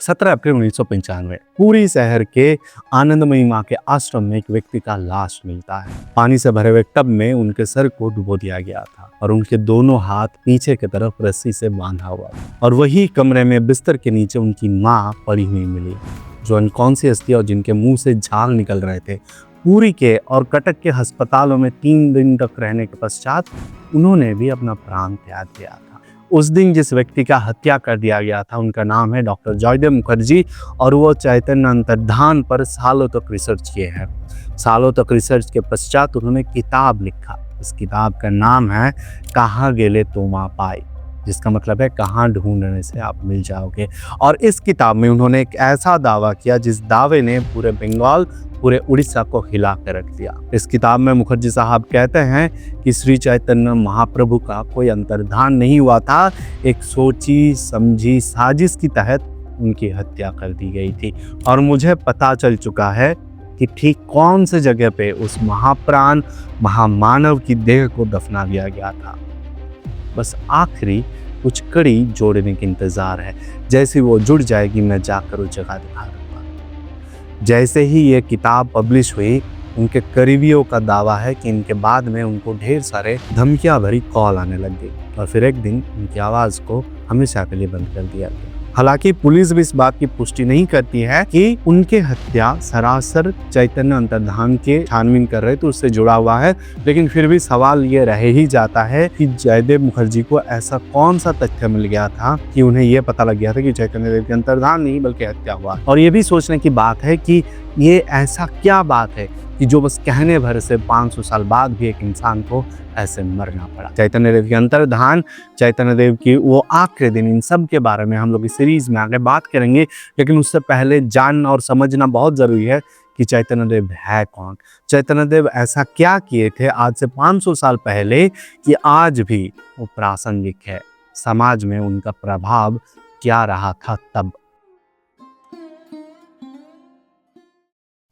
17 अप्रैल 1995 पूरी शहर के आनंदमयी माँ के आश्रम में एक व्यक्ति का लाश मिलता है। पानी से भरे हुए टब में उनके सर को डुबो दिया गया था और उनके दोनों हाथ पीछे की तरफ रस्सी से बांधा हुआ था और वही कमरे में बिस्तर के नीचे उनकी माँ पड़ी हुई मिली, जो अनकॉन्शियस थी और जिनके मुंह से झाग निकल रहे थे। पुरी के और कटक के अस्पतालों में 3 दिन तक रहने के पश्चात उन्होंने भी अपना प्राण त्याग दिया था। उस दिन जिस व्यक्ति का हत्या कर दिया गया था उनका नाम है डॉक्टर जयदेव मुखर्जी और वो चैतन्य अंतर्धान पर सालों तक रिसर्च किए हैं। सालों तक रिसर्च के पश्चात उन्होंने किताब लिखा। इस किताब का नाम है कहाँ गेले तोमा पाई, जिसका मतलब है कहाँ ढूंढने से आप मिल जाओगे। और इस किताब में उन्होंने एक ऐसा दावा किया जिस दावे ने पूरे बंगाल, पूरे उड़ीसा को हिला कर रख दिया। इस किताब में मुखर्जी साहब कहते हैं कि श्री चैतन्य महाप्रभु का कोई अंतर्धान नहीं हुआ था, एक सोची समझी साजिश के तहत उनकी हत्या कर दी गई थी। और मुझे पता चल चुका है कि ठीक कौन से जगह पे उस महाप्राण महामानव की देह को दफना दिया गया था। बस आखिरी कुछ कड़ी जोड़ने के इंतजार है। जैसे वो जुड़ जाएगी मैं जाकर उस जगह दिखा दूंगा। जैसे ही ये किताब पब्लिश हुई, उनके करीबियों का दावा है कि इनके बाद में उनको ढेर सारे धमकियां भरी कॉल आने लग गई और फिर एक दिन उनकी आवाज़ को हमेशा के लिए बंद कर दिया गया। हालांकि पुलिस भी इस बात की पुष्टि नहीं करती है कि उनके हत्या सरासर चैतन्य अंतर्धान के छानबीन कर रहे तो उससे जुड़ा हुआ है, लेकिन फिर भी सवाल ये रह ही जाता है कि जयदेव मुखर्जी को ऐसा कौन सा तथ्य मिल गया था कि उन्हें यह पता लग गया था कि चैतन्य देव के अंतर्धान नहीं बल्कि हत्या हुआ। और ये भी सोचने की बात है कि ये ऐसा क्या बात है कि जो बस कहने भर से 500 साल बाद भी एक इंसान को ऐसे मरना पड़ा। चैतन्य देव के अंतर्धान, चैतन्य देव की वो आखिरी दिन, इन सब के बारे में हम लोग इस सीरीज में आगे बात करेंगे, लेकिन उससे पहले जानना और समझना बहुत जरूरी है कि चैतन्य देव है कौन। चैतन्य देव ऐसा क्या किए थे आज से 500 साल पहले कि आज भी वो प्रासंगिक है। समाज में उनका प्रभाव क्या रहा था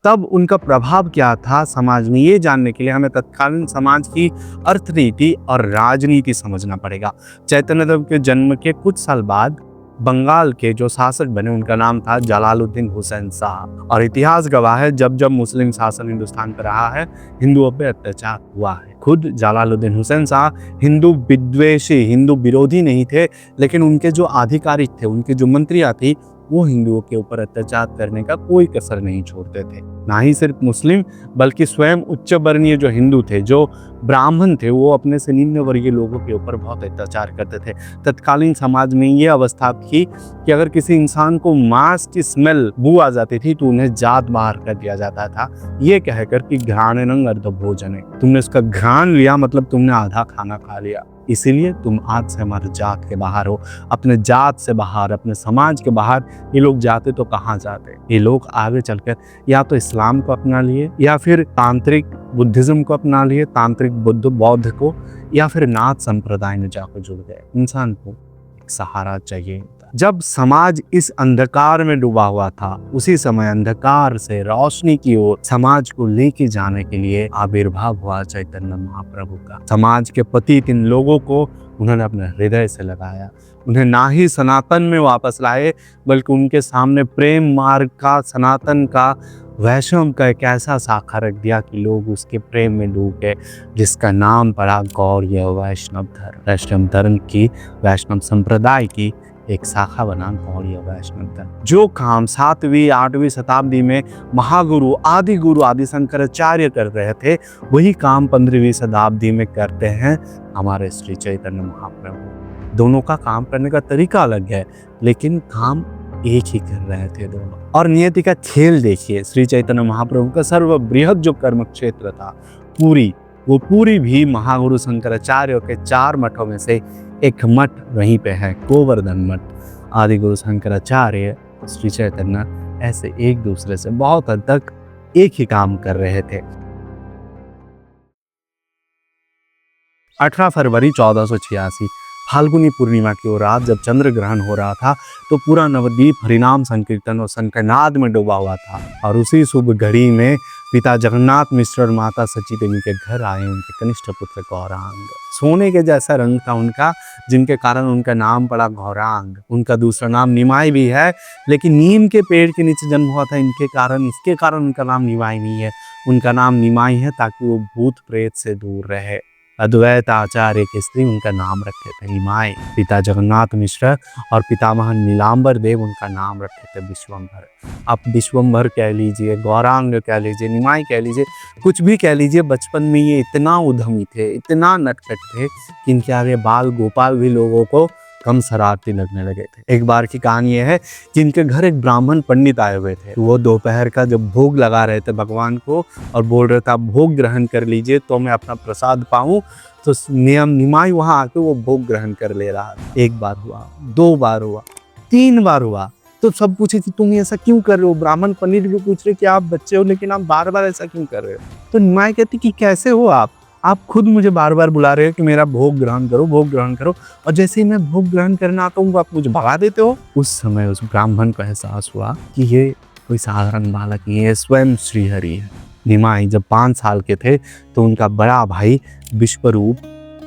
तब उनका प्रभाव क्या था समाज में, ये जानने के लिए हमें तत्कालीन समाज की अर्थनीति और राजनीति समझना पड़ेगा। चैतन्य देव के जन्म के कुछ साल बाद बंगाल के जो शासक बने उनका नाम था जलालुद्दीन हुसैन शाह। और इतिहास गवाह है जब जब मुस्लिम शासन हिंदुस्तान पर रहा है, हिंदुओं पे अत्याचार हुआ है। खुद जलालुद्दीन हुसैन शाह हिंदू विद्वेषी, हिंदू विरोधी नहीं थे, लेकिन उनके जो आधिकारिक थे, उनके जो मंत्रियां थी, वो हिंदुओं के ऊपर अत्याचार करने का कोई कसर नहीं छोड़ते थे। ना ही सिर्फ मुस्लिम बल्कि स्वयं उच्च वर्णीय जो हिंदू थे, जो ब्राह्मण थे, वो अपने से निम्न वर्गीय लोगों के ऊपर बहुत अत्याचार करते थे। तत्कालीन समाज में ये अवस्था थी कि अगर किसी इंसान को मांस की स्मेल बू आ जाती थी तो उन्हें जात बाहर कर दिया जाता था, ये कहकर कि घ्राणेन अर्ध भोजने, तुमने उसका घ्राण लिया मतलब तुमने आधा खाना खा लिया, इसीलिए तुम आज से हमारे जात के बाहर हो। अपने जात से बाहर, अपने समाज के बाहर ये लोग जाते तो कहाँ जाते? ये लोग आगे चलकर या तो इस्लाम को अपना लिए या फिर तांत्रिक बुद्धिज्म को अपना लिए, तांत्रिक बुद्ध बौद्ध को, या फिर नाथ संप्रदाय में जाकर जुड़ गए। इंसान को एक सहारा चाहिए। जब समाज इस अंधकार में डूबा हुआ था, उसी समय अंधकार से रोशनी की ओर समाज को लेके जाने के लिए आविर्भाव हुआ चैतन्य महाप्रभु का। समाज के पतित इन लोगों को उन्होंने अपने हृदय से लगाया। उन्हें ना ही सनातन में वापस लाए बल्कि उनके सामने प्रेम मार्ग का, सनातन का, वैष्णव का एक ऐसा शाखा रख दिया कि लोग उसके प्रेम में डूब गए, जिसका नाम पड़ा गौड़ीय वैष्णव धर्म। वैष्णव धर्म की, वैष्णव संप्रदाय की एक शाखा बना गौड़ीय वैष्णव धर्म। जो काम 7वीं 8वीं शताब्दी में महागुरु आदि शंकराचार्य कर रहे थे, वही काम 15वीं शताब्दी में करते हैं हमारे श्री चैतन्य महाप्रभु। दोनों का काम करने का तरीका अलग है, लेकिन काम एक ही कर रहे थे दोनों। और नियति का खेल देखिए, श्री चैतन्य महाप्रभु का सर्वबृहद जो कर्म क्षेत्र था पुरी, वो पुरी भी महागुरु शंकराचार्य के 4 मठों में से एक मठ वहीं पे है, गोवर्धन मठ। आदि गुरु शंकराचार्य, श्री चैतन्य ऐसे एक दूसरे से बहुत हद तक एक ही काम कर रहे थे। 18 फरवरी 1486 फाल्गुनी पूर्णिमा की वो रात जब चंद्र ग्रहण हो रहा था तो पूरा नवद्वीप हरिनाम संकीर्तन और शंखनाद में डूबा हुआ था। और उसी शुभ घड़ी में पिता जगन्नाथ मिश्र और माता सची देवी के घर आए उनके कनिष्ठ पुत्र गौरांग। सोने के जैसा रंग था उनका, जिनके कारण उनका नाम पड़ा गौरांग। उनका दूसरा नाम निमाई भी है, लेकिन नीम के पेड़ के नीचे जन्म हुआ था इसके कारण उनका नाम निमाई नहीं है। उनका नाम निमाई है ताकि वो भूत प्रेत से दूर रहे। अद्वैत आचार्य की स्त्री उनका नाम रखे थे निमाई। पिता जगन्नाथ मिश्र और पितामह नीलांबर देव उनका नाम रखे थे विश्वम्भर। आप विश्वम्भर कह लीजिए, गौरांग कह लीजिए, निमाई कह लीजिए, कुछ भी कह लीजिए, बचपन में ये इतना उद्यमी थे, इतना नटखट थे कि इनके आगे बाल गोपाल भी लोगों को कम शरारती लगने लगे थे। एक बार की कहानी ये है कि इनके घर एक ब्राह्मण पंडित आए हुए थे। वो दोपहर का जब भोग लगा रहे थे भगवान को और बोल रहे थे आप भोग ग्रहण कर लीजिए तो मैं अपना प्रसाद पाऊं, तो निमाई वहां आके वो भोग ग्रहण कर ले रहा था। एक बार हुआ, 2 बार हुआ, 3 बार हुआ, तो सब पूछे कि तुम ऐसा क्यों कर रहे हो? ब्राह्मण पंडित भी पूछ रहे कि आप बच्चे हो लेकिन आप बार बार ऐसा क्यों कर रहे हो? तो निमाई कहती कि कैसे हो आप खुद मुझे बार बार बुला रहे हो कि मेरा भोग ग्रहण करो, भोग ग्रहण करो, और जैसे ही मैं भोग ग्रहण करने आता हूँ आप मुझे भगा देते हो। उस समय उस ब्राह्मण को एहसास हुआ कि ये कोई साधारण बालक नहीं है, स्वयं श्रीहरि है। निमाई जब 5 साल के थे तो उनका बड़ा भाई विश्वरूप,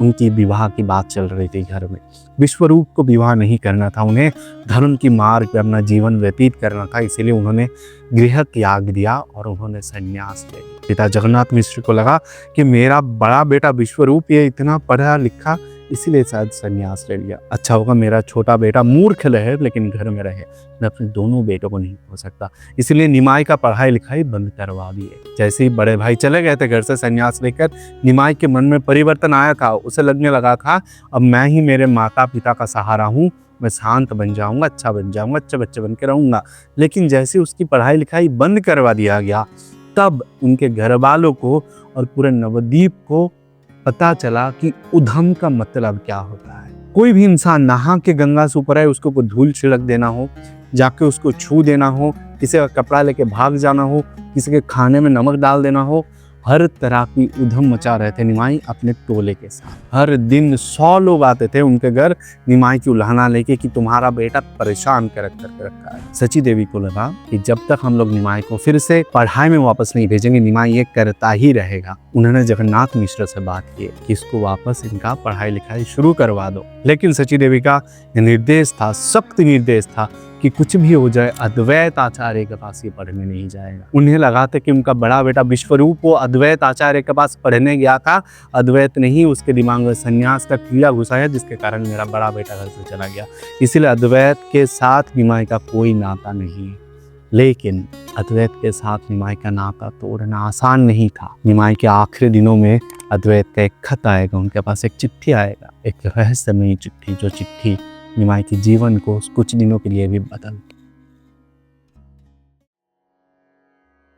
उनकी विवाह की बात चल रही थी घर में। विश्वरूप को विवाह नहीं करना था, उन्हें धर्म की मार्ग पर अपना जीवन व्यतीत करना था, इसीलिए उन्होंने गृह त्याग दिया और उन्होंने संन्यास ले लिया। पिता जगन्नाथ मिश्र को लगा कि मेरा बड़ा बेटा विश्वरूप ये इतना पढ़ा लिखा, इसीलिए शायद संन्यास ले लिया। अच्छा होगा मेरा छोटा बेटा मूर्ख रहे लेकिन घर में रहे, मैं अपने दोनों बेटों को नहीं हो सकता, इसलिए निमाई का पढ़ाई लिखाई बंद करवा दिए। जैसे ही बड़े भाई चले गए थे घर से संन्यास लेकर, निमाई के मन में परिवर्तन आया था। उसे लगने लगा था अब मैं ही मेरे माता पिता का सहारा हूँ, मैं शांत बन जाऊंगा, अच्छा बन जाऊंगा, अच्छे बच्चे बन के रहूंगा। लेकिन जैसे उसकी पढ़ाई लिखाई बंद करवा दिया गया, तब उनके घर वालों को और पूरे नवद्वीप को पता चला कि उधम का मतलब क्या होता है। कोई भी इंसान नहा के गंगा से ऊपर आए, उसको कोई धूल छिड़क देना हो, जाके उसको छू देना हो, किसी का कपड़ा लेके भाग जाना हो, किसी के खाने में नमक डाल देना हो, हर तरह की उधम मचा रहे थे निमाई अपने टोले के साथ। हर दिन 100 लोग आते थे उनके घर निमाई की उल्हाना लेके कि तुम्हारा बेटा परेशान कर रखा है। सची देवी को लगा कि जब तक हम लोग निमाई को फिर से पढ़ाई में वापस नहीं भेजेंगे, निमाई ये करता ही रहेगा। उन्होंने जगन्नाथ मिश्र से बात की कि इसको वापस इनका पढ़ाई लिखाई शुरू करवा दो, लेकिन सची देवी का निर्देश था, सख्त निर्देश था कि कुछ भी हो जाए अद्वैत आचार्य के पास ये पढ़ने नहीं जाएगा। उन्हें लगा था कि उनका बड़ा बेटा विश्वरूप वो अद्वैत आचार्य के पास पढ़ने गया था, अद्वैत नहीं उसके दिमाग में संन्यास का कीड़ा घुसा है, जिसके कारण मेरा बड़ा बेटा घर से चला गया। इसीलिए अद्वैत के साथ निमाई का कोई नाता नहीं है। लेकिन अद्वैत के साथ निमाई का नाता तोड़ना आसान नहीं था। निमाई के आखिरी दिनों में अद्वैत का एक खत आएगा, उनके पास एक चिट्ठी आएगा, एक रहस्यमयी चिट्ठी, जो चिट्ठी निमाई के जीवन को कुछ दिनों के लिए भी बदल।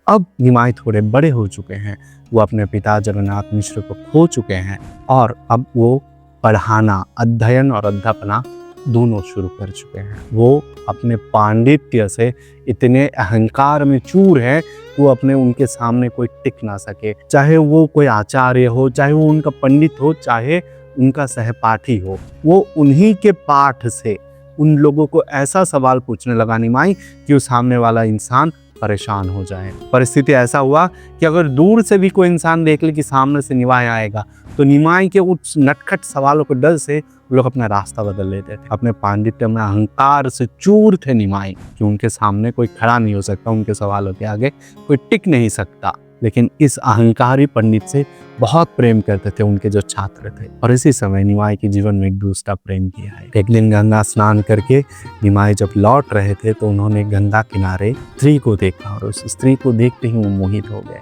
अब निमाई थोड़े बड़े हो चुके हैं, वो अपने पिता जगन्नाथ मिश्र को खो चुके हैं और अब वो पढ़ाना, अध्ययन और अध्यापना दोनों शुरू कर चुके हैं। वो अपने पांडित्य से इतने अहंकार में चूर है, वो अपने उनके सामने कोई टिक ना सके, चाहे वो कोई आचार्य हो, चाहे वो उनका पंडित हो, चाहे उनका सहपाठी हो। वो उन्हीं के पाठ से उन लोगों को ऐसा सवाल पूछने लगा निमाई कि उस सामने वाला इंसान परेशान हो जाए। परिस्थिति ऐसा हुआ कि अगर दूर से भी कोई इंसान देख ले कि सामने से निमाई आएगा, तो निमाई के उस नटखट सवालों के डर से लोग अपना रास्ता बदल लेते थे। अपने पांडित्य में अहंकार से चूर थे निमाई कि उनके सामने कोई खड़ा नहीं हो सकता, उनके सवालों के आगे कोई टिक नहीं सकता। लेकिन इस अहंकारी पंडित से बहुत प्रेम करते थे उनके जो छात्र थे। और इसी समय निमाई के जीवन में एक दूसरा प्रेम किया है। एक दिन गंगा स्नान करके निमाई जब लौट रहे थे तो उन्होंने गंगा किनारे स्त्री को देखा और उस स्त्री को देखते ही वो मोहित हो गए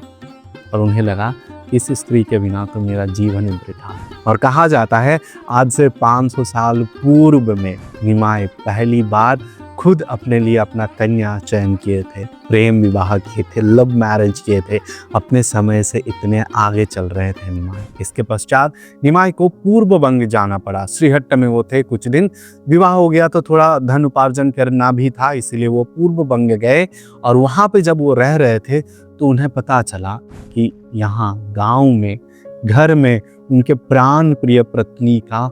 और उन्हें लगा इस स्त्री के बिना तो मेरा जीवन वृथा है। और कहा जाता है आज से 500 साल पूर्व में निमाई पहली बार खुद अपने लिए अपना कन्या चयन किए थे, प्रेम विवाह किए थे, लव मैरिज किए थे, अपने समय से इतने आगे चल रहे थे निमाई। इसके पश्चात निमाई को पूर्व बंग जाना पड़ा। श्रीहट्ट में वो थे कुछ दिन, विवाह हो गया तो थोड़ा धन उपार्जन करना भी था, इसलिए वो पूर्व बंग गए। और वहाँ पे जब वो रह रहे थे तो उन्हें पता चला कि यहाँ गाँव में, घर में उनके प्राण प्रिय पत्नी का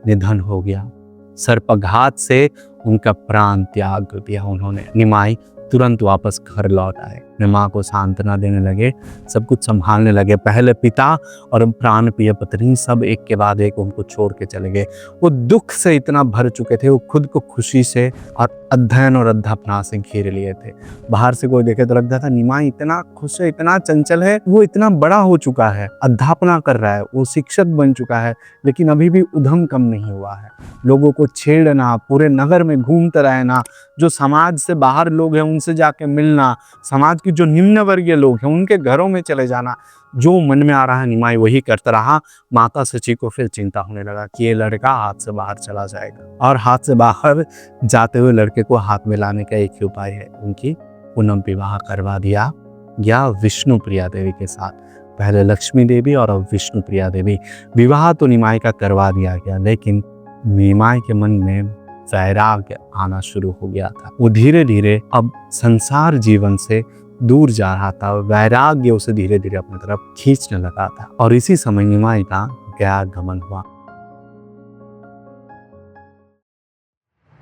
निधन हो गया। सर्पघात से उनका प्राण त्याग दिया उन्होंने। निमाई तुरंत वापस घर लौट आए। अपने माँ को सांत्वना देने लगे, सब कुछ संभालने लगे। पहले पिता और प्राण प्रिय पत्नी सब एक के बाद एक उनको छोड़ के चले गए। वो दुख से इतना भर चुके थे, वो खुद को खुशी से और अध्ययन और अध्यापना से घेर लिए थे। बाहर से कोई देखे तो लगता था निमाई इतना खुश है, इतना चंचल है, वो इतना बड़ा हो चुका है, अध्यापना कर रहा है, वो शिक्षक बन चुका है, लेकिन अभी भी उधम कम नहीं हुआ है। लोगों को छेड़ना, पूरे नगर में घूमते रहना, जो समाज से बाहर लोग हैं उनसे जाके मिलना, समाज के जो निम्न वर्गीय लोग हैं उनके घरों में चले जाना, जो मन में आ रहा है निमाई वही करता रहा। माता सची को फिर चिंता होने लगा कि ये लड़का हाथ से बाहर चला जाएगा, और हाथ से बाहर जाते हुए लड़के को हाथ में लाने का एक ही उपाय है, उनकी पुनः विवाह करवा दिया या विष्णु प्रिया देवी के साथ। पहले लक्ष्मी देवी और अब विष्णु प्रिया देवी। विवाह तो निमाई का करवा दिया गया, लेकिन निमाई के मन में वैराग्य आना शुरू हो गया था। वो धीरे धीरे अब संसार जीवन से दूर जा रहा था, वैराग्य उसे धीरे धीरे अपनी तरफ खींचने लगा था। और इसी समय निमाई का गया गमन हुआ।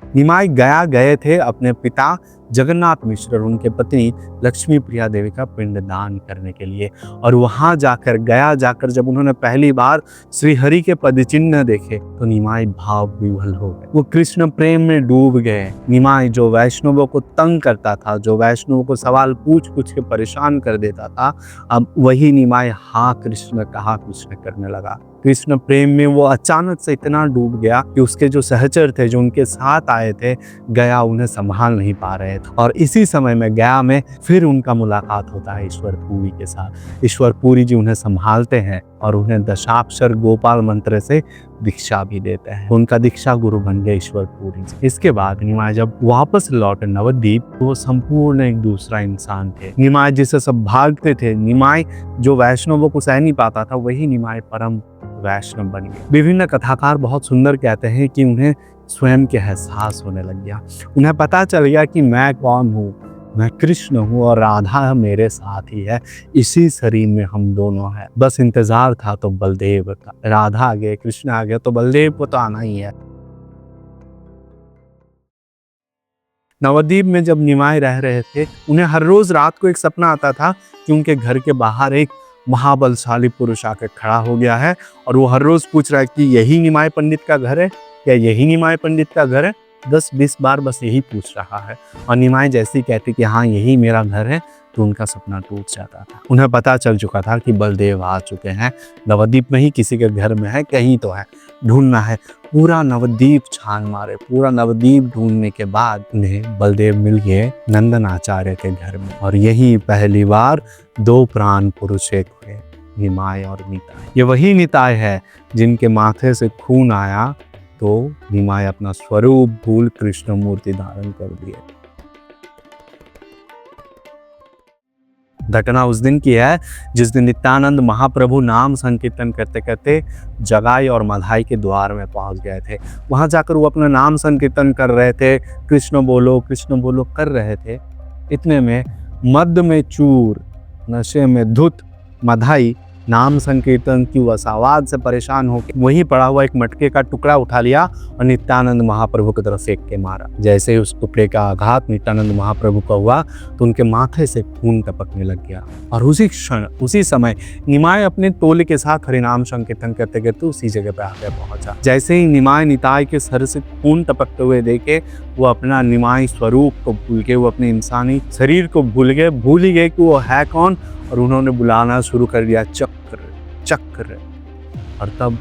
निमाई गया गए थे अपने पिता जगन्नाथ मिश्र और उनके पत्नी लक्ष्मी प्रिया देवी का पिंडदान करने के लिए। और वहां जाकर, गया जाकर जब उन्होंने पहली बार श्री हरि के पदचिन्ह देखे तो निमाई भाव विह्वल हो गए। वो कृष्ण प्रेम में डूब गए। निमाई जो वैष्णवों को तंग करता था, जो वैष्णवों को सवाल पूछ पूछ के परेशान कर देता था, अब वही निमाई हाँ कृष्ण कहा कृष्ण करने लगा। कृष्ण प्रेम में वो अचानक से इतना डूब गया कि उसके जो सहचर थे, जो उनके साथ आए थे, गया उन्हें संभाल नहीं पा रहे थे। और इसी समय में गया में फिर उनका मुलाकात होता है ईश्वर पुरी के साथ। ईश्वर पुरी जी उन्हें संभालते हैं और उन्हें दशाक्षर गोपाल मंत्र से दीक्षा भी देते हैं। उनका दीक्षा गुरु बन गए ईश्वर पुरी जी। इसके बाद निमाई जब वापस लौटे नवद्वीप, तो वो संपूर्ण एक दूसरा इंसान थे। निमाई जिसे सब भागते थे, निमाई जो वैष्णवों को सह नहीं पाता था, वही निमाई परम वैष्णव बन गए। विभिन्न कथाकार बहुत सुंदर कहते हैं कि उन्हें स्वयं के एहसास होने लग गया। उन्हें पता चल गया कि मैं कौन हूँ, मैं कृष्ण हूँ और राधा मेरे साथ ही है, इसी शरीर में हम दोनों हैं। बस इंतजार था तो बलदेव का, राधा आ गए, कृष्ण आ गया, तो बलदेव को तो आना ही है। नवद्वीप में जब निमाई रह रहे थे, उन्हें हर रोज रात को एक सपना आता था कि उनके घर के बाहर एक महाबलशाली पुरुष आकर खड़ा हो गया है और वो हर रोज पूछ रहा है कि यही निमाई पंडित का घर है, क्या यही निमाई पंडित का घर है। 10-20 बार बस यही पूछ रहा है, और निमाई जैसे ही कहती कि हाँ यही मेरा घर है, तो उनका सपना टूट जाता था। उन्हें पता चल चुका था कि बलदेव आ चुके हैं, नवद्वीप में ही किसी के घर में है, कहीं तो है, ढूंढना है। पूरा नवद्वीप छान मारे, पूरा नवद्वीप ढूंढने के बाद उन्हें बलदेव मिल गए नंदन आचार्य के घर में। और यही पहली बार 2 प्राण पुरुष एक हुए, निमाई और निताई। ये वही निताई है जिनके माथे से खून आया तो निमाई अपना स्वरूप भूल कृष्ण मूर्ति धारण कर दिए। घटना उस दिन की है जिस दिन नित्यानंद महाप्रभु नाम संकीर्तन करते करते जगाई और मधाई के द्वार में पहुंच गए थे। वहां जाकर वो अपना नाम संकीर्तन कर रहे थे, कृष्ण बोलो कर रहे थे। इतने में मद में चूर, नशे में धुत मधाई नाम संकीर्तन की उस आवाज से परेशान होकर वहीं पड़ा हुआ एक मटके का टुकड़ा उठा लिया और नित्यानंद महाप्रभु की तरफ फेंक के मारा। जैसे ही उस टुकड़े का आघात नित्यानंद महाप्रभु का हुआ तो उनके माथे से खून टपकने लग गया। और उसी क्षण, उसी समय निमाई अपने टोले के साथ हरिनाम संकीर्तन करते करते उसी जगह पे आकर पहुंचा। जैसे ही निमाई निताई के सर से खून टपकते हुए देखे, वो अपना निमाई स्वरूप को भूल के, वो अपने इंसानी शरीर को भूल ही गए कि वो है कौन, और उन्होंने बुलाना शुरू कर दिया चक्र चक्र। और तब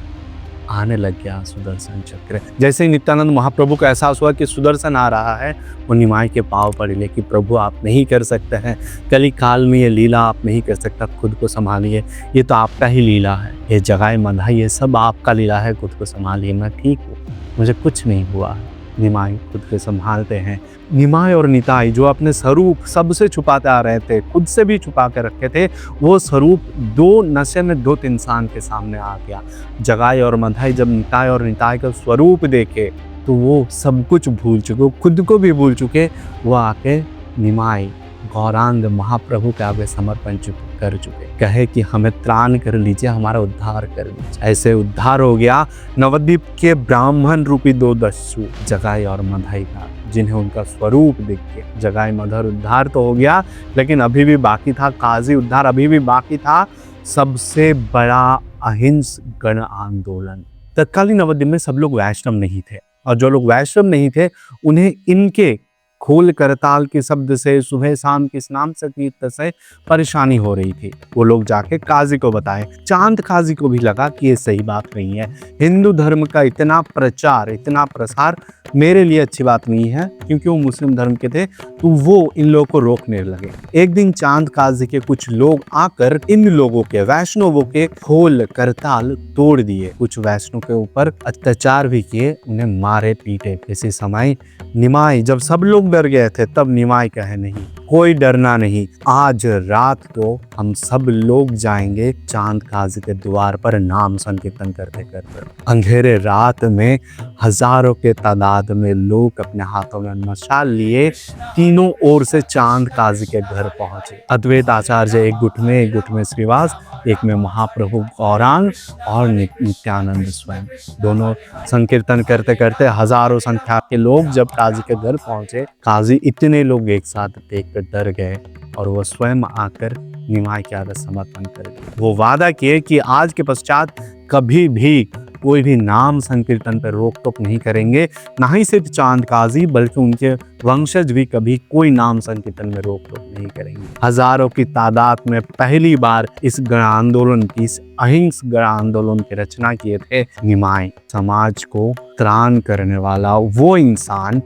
आने लग गया सुदर्शन चक्र। जैसे ही नित्यानंद महाप्रभु को एहसास हुआ कि सुदर्शन आ रहा है, वो निमाई के पांव पड़ ले कि प्रभु आप नहीं कर सकते हैं, कली काल में ये लीला आप नहीं कर सकता, खुद को संभालिए, ये तो आपका ही लीला है, ये जगाए मधाई ये सब आपका लीला है, खुद को संभालिए, मैं ठीक हूँ, मुझे कुछ नहीं हुआ है। निमाई खुद को संभालते हैं। निमाई और निताई जो अपने स्वरूप सबसे छुपाते आ रहे थे, खुद से भी छुपा के रखे थे, वो स्वरूप 2 नशे में धुत इंसान के सामने आ गया। जगाई और मधाई जब निताई और निताई का स्वरूप देखे तो वो सब कुछ भूल चुके, खुद को भी भूल चुके। वो आके निमाई गौरांग महाप्रभु के आगे समर्पण कर चुके, कहे कि हमें त्राण कर लीजिए, हमारा उद्धार कर लीजिए। ऐसे उद्धार हो गया नवद्वीप के ब्राह्मण रूपी दो दस्यु जगाई और मधाई का, जिन्हें उनका स्वरूप देख के जगाई मधर उद्धार तो हो गया, लेकिन अभी भी बाकी था काजी उद्धार, अभी भी बाकी था सबसे बड़ा अहिंस गण आंदोलन। तत्कालीन नवद्वीप में सब लोग वैष्णव नहीं थे, और जो लोग वैष्णव नहीं थे उन्हें इनके खोल करताल के शब्द से, सुबह शाम के स्नान संकीर्तन से परेशानी हो रही थी। वो लोग जाके काजी को बताए। चांद काजी को भी लगा कि ये सही बात नहीं है, हिंदू धर्म का इतना प्रचार, इतना प्रसार मेरे लिए अच्छी बात नहीं है, क्योंकि वो मुस्लिम धर्म के थे, तो वो इन लोगों को रोकने लगे। एक दिन चांद काजी के कुछ लोग आकर इन लोगों के, वैष्णवों के खोल करताल तोड़ दिए, कुछ वैष्णव के ऊपर अत्याचार भी किए, उन्हें मारे पीटे। इसी समय निमाई, जब सब लोग डर गए थे, तब निमाई कहे नहीं, कोई डरना नहीं, आज रात को हम सब लोग जाएंगे चांद काजी के द्वार पर नाम संकीर्तन करते करते। अंधेरे रात में हजारों के तादाद में लोग अपने हाथों में मशाल लिए तीनों ओर से चांद काजी के घर पहुंचे। अद्वैत आचार्य एक गुट में, एक गुट में श्रीवास, एक में महाप्रभु गौरांग और नित्यानंद स्वयं, दोनों संकीर्तन करते करते हजारों संख्या के लोग जब काजी के घर पहुंचे, काजी इतने लोग एक साथ देखकर डर गए और वो स्वयं आकर निमाई के आगे समर्पण कर दिए। वो वादा किए कि आज के पश्चात कभी भी कोई भी नाम संकीर्तन पर रोक टोक नहीं करेंगे, ना ही सिर्फ चांद काजी बल्कि उनके वंशज भी कभी कोई नाम संकीर्तन में रोक टोक नहीं करेंगे। हजारों की तादाद में पहली बार इस गण आंदोलन की, इस अहिंस गण आंदोलन की रचना किए थे निमाई। समाज को त्राण करने वाला वो इंसान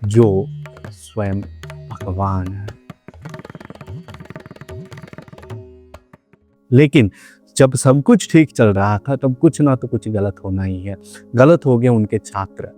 जो स्वयं भगवान है। लेकिन जब सब कुछ ठीक चल रहा था, तब कुछ ना तो कुछ गलत होना ही है। गलत हो गए उनके छात्र।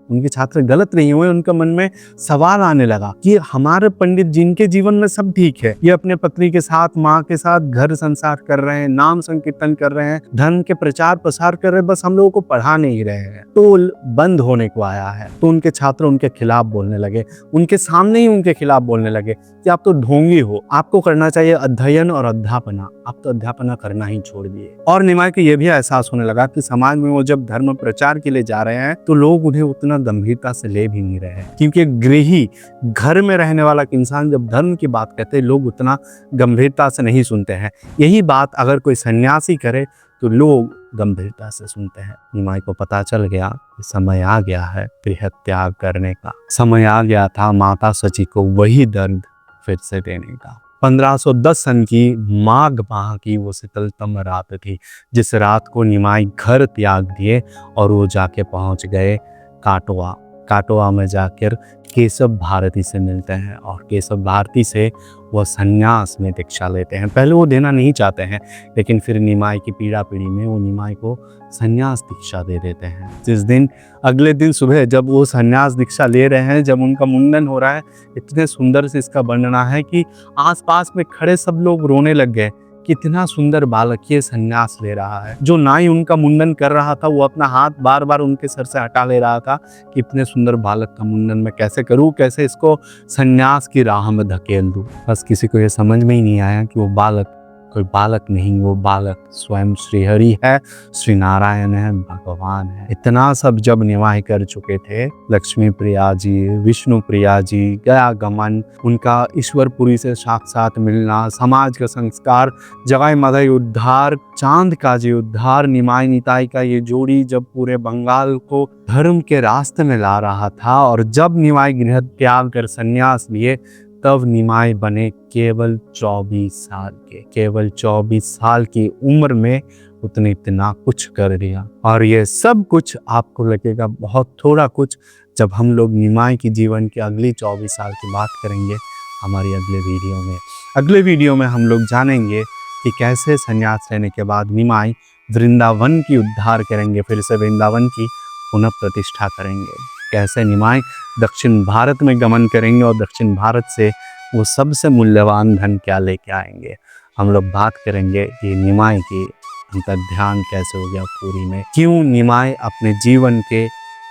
उनके छात्र गलत नहीं हुए, उनके मन में सवाल आने लगा कि हमारे पंडित जिनके जीवन में सब ठीक है, ये अपने पत्नी के साथ, माँ के साथ घर संसार कर रहे हैं, नाम संकीर्तन कर रहे हैं, धर्म के प्रचार प्रसार कर रहे हैं, बस हम लोगों को पढ़ा नहीं रहे हैं, तो बंद होने को आया है। तो उनके छात्र उनके खिलाफ बोलने लगे, उनके सामने ही उनके खिलाफ बोलने लगे कि आप तो ढोंगी हो, आपको करना चाहिए अध्ययन और अध्यापना, आप तो अध्यापना करना ही छोड़ दिए। और निमाई को यह भी एहसास होने लगा कि समाज में वो जब धर्म प्रचार के लिए जा रहे हैं तो लोग उन्हें उतना गंभीरता से ले भी नहीं रहे हैं, क्योंकि गृही, घर में रहने वाला इंसान जब धर्म की बात कहते हैं, लोग उतना गंभीरता से नहीं सुनते हैं। यही बात अगर कोई सन्यासी करे तो लोग गंभीरता से सुनते हैं। निमाई को पता चल गया कि समय आ गया है गृह त्याग करने का, समय आ गया था माता सची को वही दर्द फिर से देने का। 1510 सन की माघ माह की वो शीतलतम रात थी, जिस रात को निमाई घर त्याग दिए और वो जाके पहुंच गए काटोआ। काटोआ में जाकर केशव भारती से मिलते हैं और केशव भारती से वो सन्यास में दीक्षा लेते हैं। पहले वो देना नहीं चाहते हैं, लेकिन फिर निमाई की पीड़ा पीड़ी में वो निमाई को सन्यास दीक्षा दे देते हैं। जिस दिन, अगले दिन सुबह जब वो सन्यास दीक्षा ले रहे हैं, जब उनका मुंडन हो रहा है, इतने सुंदर से इसका वर्णना है कि आसपास में खड़े सब लोग रोने लग गए। कितना सुंदर बालक ये सन्यास ले रहा है। जो नाई उनका मुंडन कर रहा था वो अपना हाथ बार बार उनके सर से हटा ले रहा था कि इतने सुंदर बालक का मुंडन मैं कैसे करूं, कैसे इसको सन्यास की राह में धकेल दूं। बस किसी को ये समझ में ही नहीं आया कि वो बालक कोई बालक नहीं, वो बालक स्वयं श्रीहरि है, श्री नारायण है, भगवान है। इतना सब जब निमाई कर चुके थे, लक्ष्मी प्रिया जी, विष्णु प्रिया जी, गया गमन, उनका ईश्वरपुरी से साक्षात मिलना, समाज का संस्कार, जगाई मधाई उद्धार, चांद काजी उद्धार, निमाई निताई का ये जोड़ी जब पूरे बंगाल को धर्म के रास्ते में ला रहा था, और जब निमाई गृह त्याग कर संन्यास लिए, तब निमाई बने केवल 24 साल के। केवल 24 साल की उम्र में उसने इतना कुछ कर दिया। और ये सब कुछ आपको लगेगा बहुत थोड़ा कुछ, जब हम लोग निमाई की जीवन की अगली 24 साल की बात करेंगे हमारी अगले वीडियो में। अगले वीडियो में हम लोग जानेंगे कि कैसे संन्यास लेने के बाद निमाई वृंदावन की उद्धार करेंगे, फिर से वृंदावन की पुनः प्रतिष्ठा करेंगे। कैसे निमाई दक्षिण भारत में गमन करेंगे और दक्षिण भारत से वो सबसे मूल्यवान धन क्या लेके आएंगे। हम लोग बात करेंगे कि निमाई की अंतर्ध्यान कैसे हो गया पुरी में, क्यों निमाई अपने जीवन के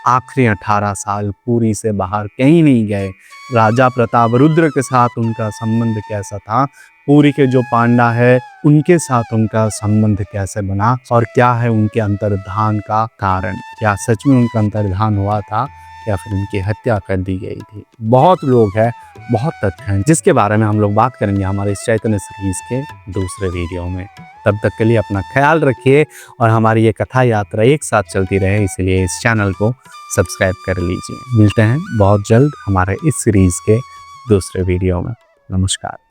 आखिरी 18 साल पुरी से बाहर कहीं नहीं गए, राजा प्रताप रुद्र के साथ उनका संबंध कैसा था, पुरी के जो पांडा है उनके साथ उनका संबंध कैसे बना और क्या है उनके अंतर्धान का कारण, क्या सच में उनका अंतर्धान हुआ था या फिर उनकी हत्या कर दी गई थी। बहुत लोग हैं, बहुत तथ्य हैं जिसके बारे में हम लोग बात करेंगे हमारे इस चैतन्य सीरीज के दूसरे वीडियो में। तब तक के लिए अपना ख्याल रखिए और हमारी ये कथा यात्रा एक साथ चलती रहे, इसलिए इस चैनल को सब्सक्राइब कर लीजिए। मिलते हैं बहुत जल्द हमारे इस सीरीज के दूसरे वीडियो में। नमस्कार।